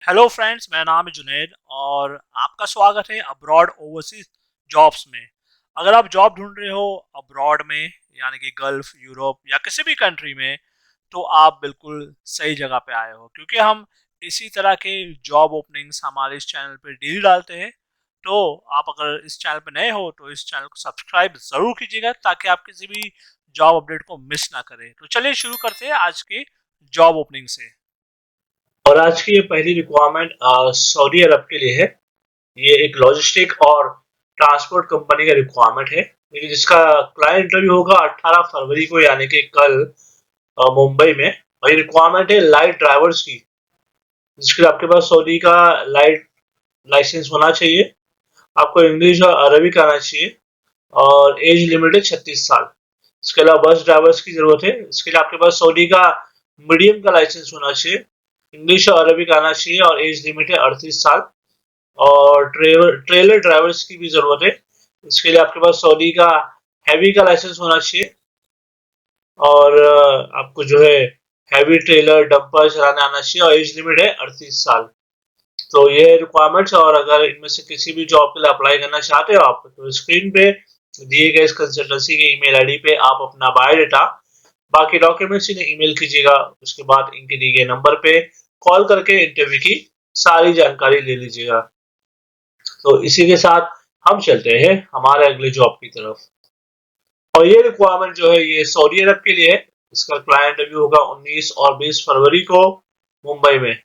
Hello friends, मेरा नाम है जुनैद और आपका स्वागत है अब्रॉड ओवरसीज जॉब्स में। अगर आप जॉब ढूंढ रहे हो अब्रॉड में, यानी कि गल्फ, यूरोप या किसी भी कंट्री में, तो आप बिल्कुल सही जगह पे आए हो, क्योंकि हम इसी तरह के जॉब ओपनिंग्स हमारे इस चैनल पे डेली डालते हैं। तो आप अगर इस चैनल पे नए हो तो इस चैनल को सब्सक्राइब जरूर कीजिएगा, ताकि आप किसी भी जॉब अपडेट को मिस ना करें। तो चलिए शुरू करते हैं आज के जॉब ओपनिंग से। और आज की ये पहली रिक्वायरमेंट सऊदी अरब के लिए है। ये एक लॉजिस्टिक और ट्रांसपोर्ट कंपनी का रिक्वायरमेंट है, लेकिन जिसका क्लाइंट इंटरव्यू होगा 18 फरवरी को, यानी कि कल, मुंबई में। और ये रिक्वायरमेंट है लाइट ड्राइवर्स की, जिसके लिए आपके पास सऊदी का लाइट लाइसेंस होना चाहिए। आपको इंग्लिश और अरबिक आना चाहिए और एज लिमिट है 36 साल। इसके अलावा बस ड्राइवर्स की जरूरत है। इसके लिए आपके पास सऊदी का मीडियम का लाइसेंस होना चाहिए, इंग्लिश और अरबिक आना चाहिए और एज लिमिट है 38 साल। और ट्रेलर ड्राइवर्स की भी जरूरत है। इसके लिए आपके पास सऊदी का हैवी का लाइसेंस होना चाहिए और आपको जो है हैवी ट्रेलर डंपर चलाने आना चाहिए और एज लिमिट है 38 साल। तो ये रिक्वायरमेंट्स। और अगर इनमें से किसी भी जॉब के लिए अप्लाई करना चाहते हो आप, तो स्क्रीन पे दिए गए इस कंसल्टेंसी के ईमेल आईडी पे आप अपना बायोडाटा, बाकी डॉक्यूमेंट्स इन्हें ईमेल कीजिएगा। उसके बाद इनके दिए गए नंबर पे कॉल करके इंटरव्यू की सारी जानकारी ले लीजिएगा। तो इसी के साथ हम चलते हैं हमारे अगले जॉब की तरफ। और ये रिक्वायरमेंट जो है ये सऊदी अरब के लिए है। इसका क्लाइंट इंटरव्यू होगा 19 और 20 फरवरी को मुंबई में।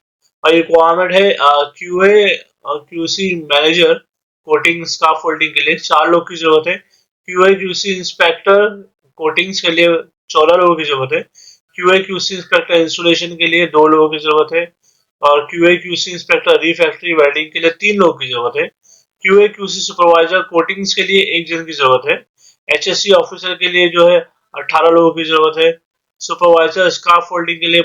और ये रिक्वायरमेंट है क्यूए और QC manager coating scarf folding के लिए 4 लोग की जरूरत है। क्यूए क्यूसी इंस्पेक्टर कोटिंग्स के लिए 14 लोगों की जरूरत है। क्यूए क्यूसी इंस्पेक्टर इंस्टॉलेशन के लिए 2 लोगों की जरूरत है। और QA QC inspector refractory welding के लिए 3 लोगों की जरूरत है। क्यूए क्यूसी सुपरवाइजर कोटिंग्स के लिए 1 जन की जरूरत है। एचएससी ऑफिसर के लिए जो है 18 लोगों की जरूरत है। सुपरवाइजर स्काफ फोल्डिंग के लिए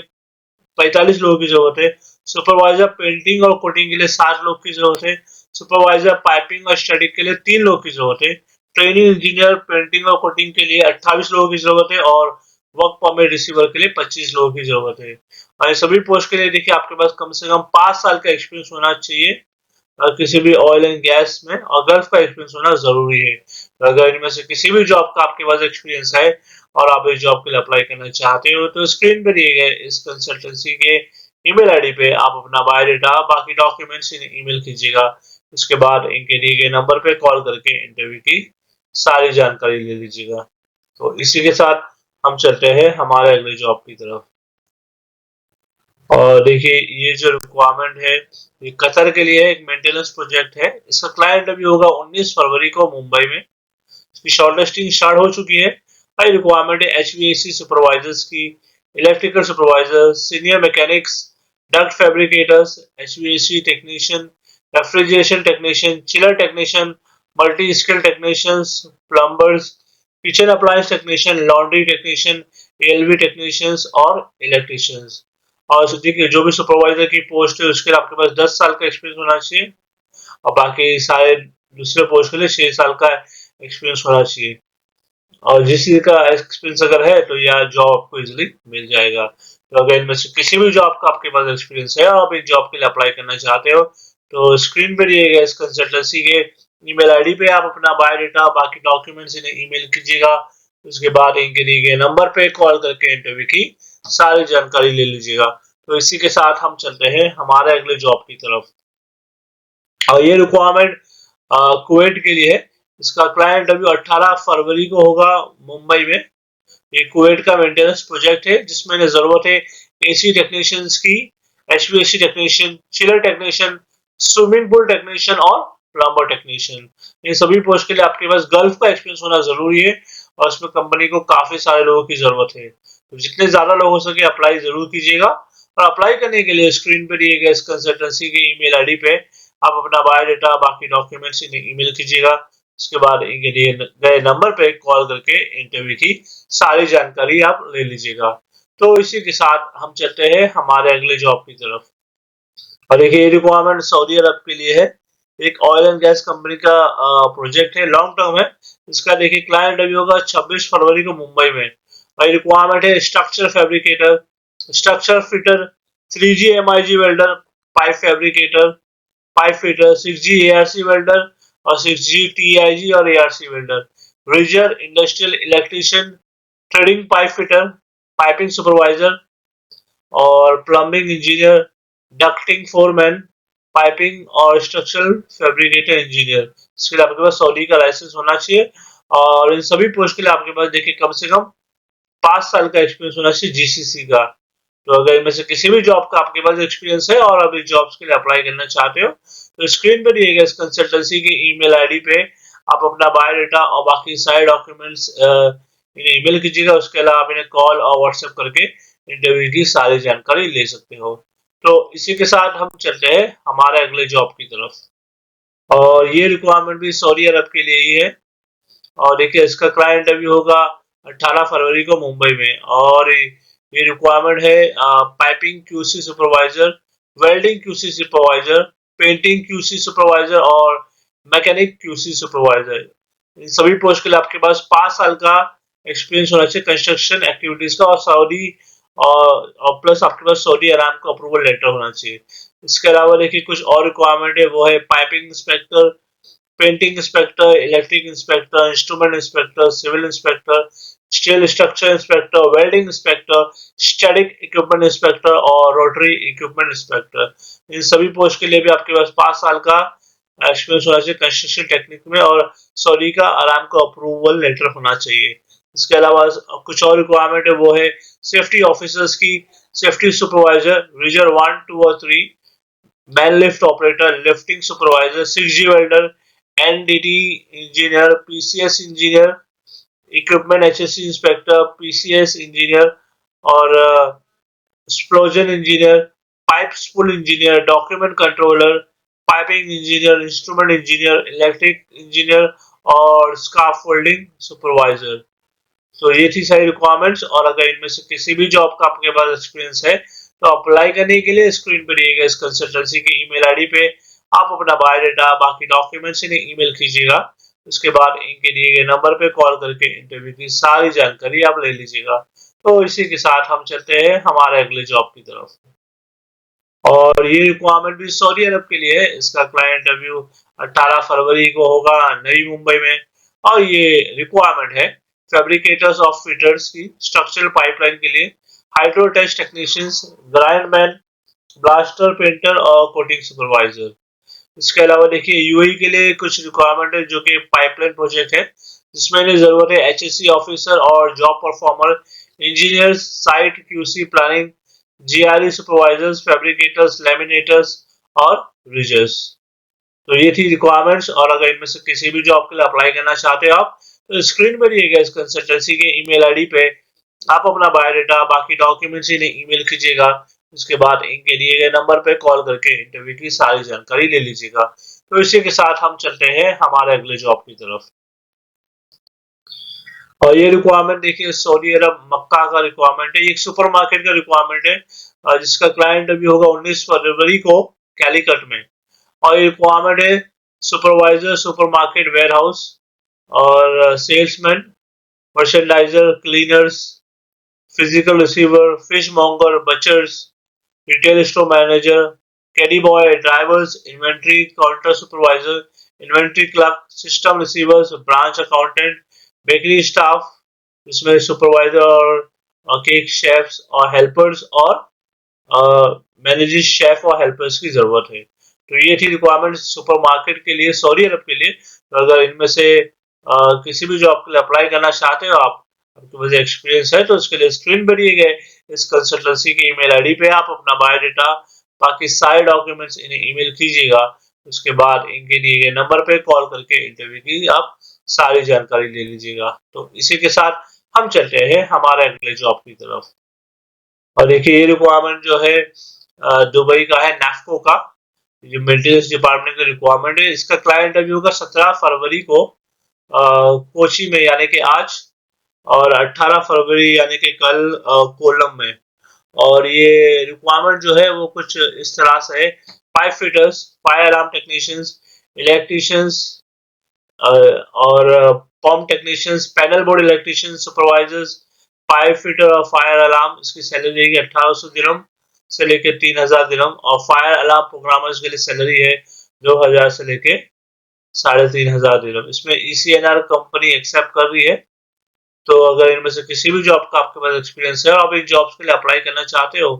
45 लोगों की जरूरत है। सुपरवाइजर पेंटिंग और कोटिंग के लिए 60 लोग की जरूरत है। सुपरवाइजर पाइपिंग और स्टैटिक के लिए 3 लोग की जरूरत है। ट्रेनिंग इंजीनियर पेंटिंग और कोटिंग के लिए 28 लोगों की जरूरत है और वर्क परमिट रिसीवर के लिए 25 लोगों की जरूरत है। और ये सभी पोस्ट के लिए देखिए आपके पास कम से कम 5 साल का एक्सपीरियंस होना चाहिए किसी भी ऑयल एंड गैस में, और गल्फ का एक्सपीरियंस होना जरूरी है। तो अगर इनमें से किसी भी जॉब का आपके पास एक्सपीरियंस है और आप इस जॉब के लिए अप्लाई करना चाहते हो, तो स्क्रीन पे दिए गए इस कंसल्टेंसी के ईमेल आईडी पे आप अपना बायोडाटा, बाकी डॉक्यूमेंट्स इन्हें ईमेल कीजिएगा। उसके बाद इनके दिए गए नंबर पे कॉल करके इंटरव्यू की सारी जानकारी ले लीजिएगा। तो इसी के साथ हम चलते हैं हमारे अगले जॉब की तरफ। और देखिए ये जो रिक्वायरमेंट है ये कतर के लिए एक मेंटेनेंस प्रोजेक्ट है। इसका क्लाइंट अभी होगा 19 फरवरी को मुंबई में। इसकी शॉर्टलिस्टिंग स्टार्ट हो चुकी है। हाई रिक्वायरमेंट है एचवीएसी सुपरवाइजर्स की, electrical supervisor, senior mechanics, duct fabricators, HVAC technician, refrigeration technician, chiller technician, multi skill technicians, plumbers, kitchen appliance technician, laundry technician, LV technicians और इलेक्ट्रिशियंस। और देखिए जो भी सुपरवाइजर की पोस्ट है उसके लिए आपके पास 10 साल का एक्सपीरियंस होना चाहिए और बाकी सारे दूसरे पोस्ट के लिए 6 साल का एक्सपीरियंस होना चाहिए। और जिस चीज का एक्सपीरियंस अगर है तो यह जॉब आपको इजीली मिल जाएगा। तो अगर इनमें से किसी भी जॉब का आपके पास एक्सपीरियंस है और आप एक जॉब के लिए अप्लाई करना चाहते हो, तो स्क्रीन पे दिए गए इस कंसल्टेंसी के ईमेल आईडी पे आप अपना बायोडाटा, बाकी डॉक्यूमेंट्स इन्हें ईमेल कीजिएगा। उसके बाद इनके दिए गए नंबर पे कॉल करके इंटरव्यू की सारी जानकारी ले लीजिएगा। तो इसी के साथ हम चलते हैं हमारे अगले जॉब की तरफ। और ये रिक्वायरमेंट कुवैत के लिए है। इसका क्लाइंट अभी 18 फरवरी को होगा मुंबई में। ये कुवैत का मेंटेनेंस प्रोजेक्ट है जिसमें इन्हें जरूरत है एसी टेक्नीशियंस की, HVAC technician, chiller technician, swimming pool technician और प्लम्बर टेक्नीशियन। इन सभी पोस्ट के लिए आपके पास गल्फ का एक्सपीरियंस होना जरूरी है और इसमें कंपनी को काफी सारे लोगों की जरूरत है। तो जितने ज्यादा लोग हो सके अप्लाई जरूर कीजिएगा। और अप्लाई करने के लिए स्क्रीन पे दिए गए इस कंसल्टेंसी के ईमेल आईडी पे आप अपना बायोडाटा, बाकी डॉक्यूमेंट्स इन्हें ईमेल कीजिएगा। उसके बाद इनके दिए गए नंबर पे कॉल करके इंटरव्यू की सारी जानकारी आप ले लीजिएगा। तो इसी के साथ हम चलते हैं हमारे अगले जॉब की तरफ। और देखिए ये रिक्वायरमेंट सऊदी अरब के लिए है। एक ऑयल एंड गैस कंपनी का प्रोजेक्ट है, लॉन्ग टर्म है। इसका देखिए क्लाइंट अभी होगा 26 फरवरी को मुंबई में। और रिक्वायरमेंट है structure fabricator, structure fitter, 3G MIG welder, pipe fabricator, pipe fitter, 6G ARC welder और 6G TIG और ARC welder, rigger, industrial electrician, trading pipe fitter, piping supervisor और plumbing engineer, ducting foreman, piping और structural fabricator engineer. इसके लिए आपके पास Saudi का licence होना चाहिए और इन सभी पोस्ट के लिए आपके पास देखिए कम से कम 5 साल का एक्सपीरियंस होना चाहिए जीसीसी का। तो अगर इनमें से किसी भी जॉब का आपके पास एक्सपीरियंस है और अभी जॉब्स के लिए अप्लाई करना चाहते हो तो स्क्रीन पर दिए गए इस कंसल्टेंसी की ईमेल आईडी पे आप अपना बायोडाटा और बाकी सारे डॉक्यूमेंट्स इन्हें ईमेल कीजिएगा। उसके अलावा आप इन्हें कॉल और व्हाट्सएप करके इंटरव्यू की सारी जानकारी ले सकते हो। तो इसी के साथ हम चलते हैं हमारे अगले जॉब की तरफ और ये रिक्वायरमेंट भी सऊदी अरब के लिए ही है। और देखिए इसका क्लाइंट इंटरव्यू होगा 18 फरवरी को मुंबई में और ये रिक्वायरमेंट है piping QC supervisor, welding QC supervisor, painting QC supervisor और मैकेनिक क्यूसी सुपरवाइजर। इन सभी पोस्ट के लिए आपके पास 5 साल का एक्सपीरियंस होना चाहिए कंस्ट्रक्शन एक्टिविटीज का और सऊदी और प्लस आपके पास सऊदी अराम का अप्रूवल लेटर होना चाहिए। इसके अलावा देखिए कुछ और रिक्वायरमेंट है, वो है piping inspector, painting inspector, electric inspector, instrument inspector, civil inspector, steel structure inspector, welding inspector, static equipment inspector और रोटरी इक्विपमेंट इंस्पेक्टर। इन सभी पोस्ट के लिए भी आपके पास 5 साल का एक्सपीरियंस होना चाहिए कंस्ट्रक्शन टेक्निक में और सऊदी का आराम का अप्रूवल लेटर होना चाहिए। इसके अलावा कुछ और रिक्वायरमेंट है, वो है सेफ्टी ऑफिसर्स की, सेफ्टी सुपरवाइजर, रिजर 1, 2 और 3, man lift operator, lifting supervisor, 6G welder, NDT engineer, PCS engineer, equipment HSC inspector, PCS engineer और explosion engineer, pipe spool engineer, document controller, piping engineer, instrument engineer, electric engineer और scaffolding supervisor. तो ये थी सारी requirements और अगर इनमें से किसी भी जॉब का आपके पास एक्सपीरियंस है तो अप्लाई करने के लिए स्क्रीन पर दिए गए इस कंसल्टेंसी की ईमेल आईडी पे आप अपना बायोडाटा बाकी डॉक्यूमेंट्स इन्हें ईमेल कीजिएगा। उसके बाद इनके दिए गए नंबर पे कॉल करके इंटरव्यू की सारी जानकारी आप ले लीजिएगा। तो इसी के साथ हम चलते हैं हमारे अगले जॉब की तरफ और ये रिक्वायरमेंट भी सऊदी अरब के लिए है। इसका क्लाइंट इंटरव्यू 18 फरवरी को होगा नई मुंबई में और ये रिक्वायरमेंट है फैब्रिकेटर्स ऑफ फिटर्स की स्ट्रक्चरल पाइपलाइन के लिए, hydro test technicians, grindman, blaster, painter और कोटिंग सुपरवाइजर। इसके अलावा देखिए यूएई के लिए कुछ रिक्वायरमेंट है जो कि पाइपलाइन प्रोजेक्ट है जिसमें इन्हें जरूरत है एचएससी ऑफिसर और job performer, engineers, site QC planning, GRE supervisors, fabricators, laminators और रिजर्स। तो ये थी रिक्वायरमेंट्स और अगर इनमें से किसी भी जॉब के लिए अप्लाई करना चाहते हो आप तो स्क्रीन पर दिए गए इस कंसल्टेंसी के ईमेल आईडी पे आप अपना बायोडाटा बाकी डॉक्यूमेंट्स इन्हें ईमेल कीजिएगा। उसके बाद इनके दिए गए नंबर पे कॉल करके इंटरव्यू की सारी जानकारी ले लीजिएगा। तो इसी के साथ हम चलते हैं हमारे अगले जॉब की तरफ और ये रिक्वायरमेंट देखिए सऊदी अरब मक्का का रिक्वायरमेंट है। ये एक सुपरमार्केट का रिक्वायरमेंट है जिसका क्लाइंट इंटरव्यू होगा 19 फरवरी को कैलिकट में और ये रिक्वायरमेंट है सुपरवाइजर सुपरमार्केट वेयरहाउस और salesman, merchandiser, cleaners, physical receiver, fishmonger, butchers, retail store manager, caddy boy, drivers, inventory counter supervisor, inventory clerk, system receivers, branch accountant, bakery staff जिसमें supervisor और cake chefs और helpers और manager chef और helpers की जरूरत है। तो ये थी रिक्वायरमेंट सुपरमार्केट के लिए सऊदी अरब के लिए। तो अगर इनमें से किसी भी जॉब के लिए अप्लाई करना चाहते हो आप, आपके पास एक्सपीरियंस है तो उसके लिए स्क्रीन पर दिए गए इस कंसल्टेंसी की ईमेल आईडी पे आप अपना बायोडाटा बाकी सारे डॉक्यूमेंट्स इन्हें ईमेल कीजिएगा। उसके बाद इनके दिए गए नंबर पे कॉल करके इंटरव्यू की आप सारी जानकारी ले लीजिएगा। तो इसी के साथ हम चलते हैं हमारे अगले जॉब की तरफ और देखिए ये रिक्वायरमेंट जो है दुबई का है, नैफ्को का, जो मेंटेनेंस डिपार्टमेंट का रिक्वायरमेंट है। इसका क्लाइंट इंटरव्यू होगा 17 फरवरी को कोची में यानी कि आज और 18 फरवरी यानी कि कल कोलम में। और ये रिक्वायरमेंट जो है वो कुछ इस तरह से है, pipe fitters, fire alarm technicians, electricians और pump technicians, panel board electricians, supervisors, pipe fitter और फायर अलार्म। इसकी सैलरी रहेगी 1800 दिरहम से लेके 3000 दिरहम, और फायर अलार्म प्रोग्रामर्स के लिए सैलरी है 2000 से लेके 3500 दिरहम। इसमें ECNR कंपनी एक्सेप्ट कर रही है। तो अगर इनमें से किसी भी जॉब का आपके पास एक्सपीरियंस है और आप इन जॉब्स के लिए अप्लाई करना चाहते हो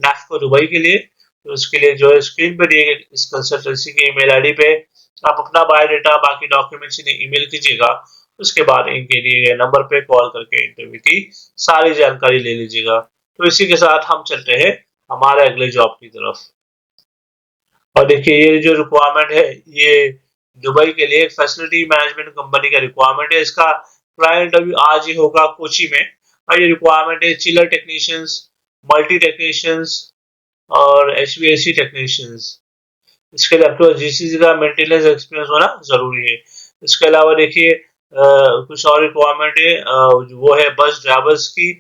NAFCO दुबई के लिए, तो इसके लिए जो है स्क्रीन पे दिए गए इस कंसल्टेंसी के ईमेल आईडी पे आप अपना बायोडाटा, बाकी डॉक्यूमेंट्स इन्हें ईमेल कीजिएगा। उसके बाद इनके दिए गए नंबर पे कॉल करके इंटरव्यू की सारी जानकारी ले लीजिएगा। तो इसी के साथ हम चलते हैं हमारे अगले जॉब की तरफ। और देखिए, ये जो रिक्वायरमेंट है, ये दुबई के लिए फैसिलिटी मैनेजमेंट कंपनी का रिक्वायरमेंट है। इसका क्लाइंट इंटरव्यू आज ही होगा कोची में। और ये रिक्वायरमेंट है चिलर टेक्नीशियंस, मल्टी टेक्नीशियंस और HVAC टेक्नीशियंस। इसके लिए आपके पास GCC का मेंटेनेंस एक्सपीरियंस होना जरूरी है। इसके अलावा देखिए कुछ और रिक्वायरमेंट है, वो है बस ड्राइवर्स की,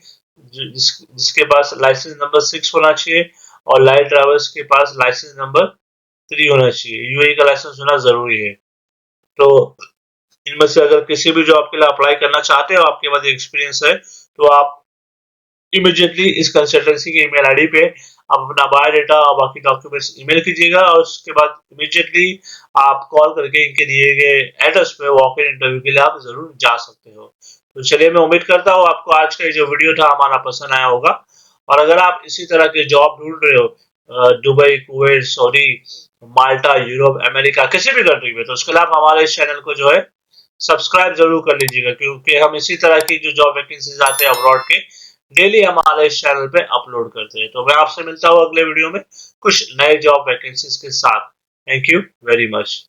जिसके पास लाइसेंस नंबर 6 होना चाहिए, और लाइट ड्राइवर्स के पास लाइसेंस नंबर 3 होना चाहिए। UAE का लाइसेंस होना जरूरी है। तो इनमें से अगर किसी भी जॉब के लिए अप्लाई करना चाहते हो, आपके पास एक्सपीरियंस है, तो आप इमीडिएटली इस कंसल्टेंसी के ईमेल आईडी पे आप अपना बायोडाटा और बाकी डॉक्यूमेंट्स ईमेल कीजिएगा, और उसके बाद इमीडिएटली आप कॉल करके इनके दिए गए एड्रेस पे वॉक इन इंटरव्यू के लिए आप जरूर जा सकते हो। तो चलिए, मैं उम्मीद करता हूँ आपको आज का जो वीडियो था हमारा पसंद आया होगा। और अगर आप इसी तरह के जॉब ढूंढ रहे हो दुबई, कुवैत, सऊदी, माल्टा, यूरोप, अमेरिका, किसी भी कंट्री में, तो उसके लिए आप हमारे इस चैनल को जो है सब्सक्राइब जरूर कर लीजिएगा, क्योंकि हम इसी तरह की जो जॉब वैकेंसीज आते हैं अब्रॉड के, डेली हमारे इस चैनल पे अपलोड करते हैं। तो मैं आपसे मिलता हूँ अगले वीडियो में कुछ नए जॉब वैकेंसीज के साथ। Thank you very much.